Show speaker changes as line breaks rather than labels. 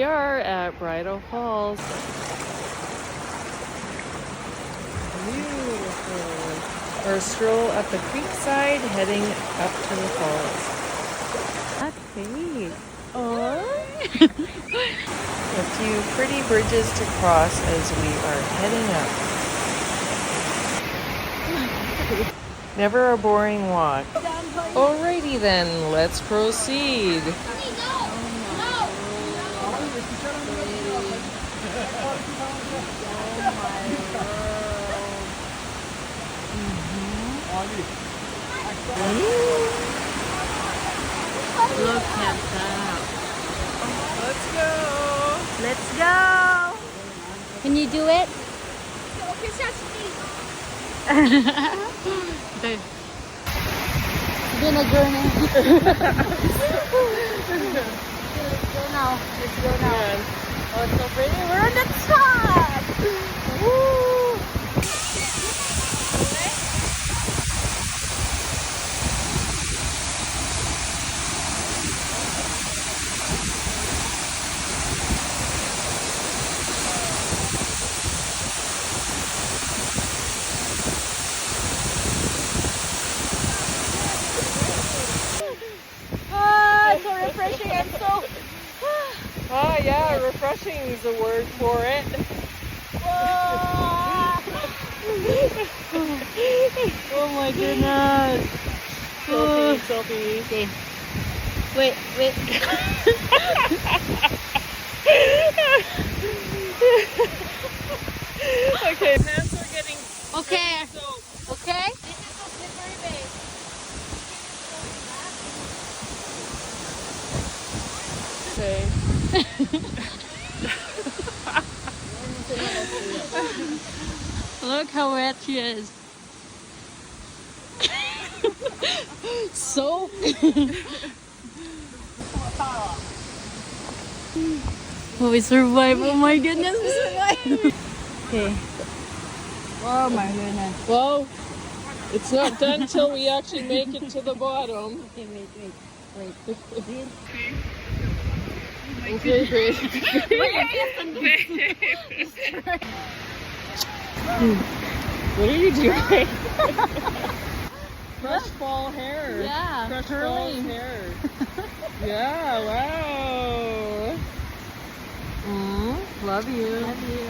are at Bridal Falls. Beautiful. Our stroll up the creekside, heading up to the falls. Okay. Oh. A few pretty bridges to cross as we are heading up. Never a boring walk. Alrighty then, let's proceed.
Look at that.
Let's go.
Let's go. Can you do it? Okay. We're gonna journey. Let's go now. Let's go now.
Yeah.
Oh, it's so pretty. We're on the top. Woo! So refreshing and so
Ah, yeah, refreshing is the word for it.
oh my goodness.
Selfie.
Okay. Wait.
Okay, hands are getting
Okay.
soaked.
Okay.
Okay.
Look how wet she is. So. Oh, we survived. Oh my goodness, we survived. Okay. Oh my goodness.
Well, it's not done till we actually make it to the bottom.
Okay, wait.
Okay, great. What are you doing? Fresh fall hair.
Yeah,
Fresh
curly.
fall hair. Yeah, wow. Love you.
Love you.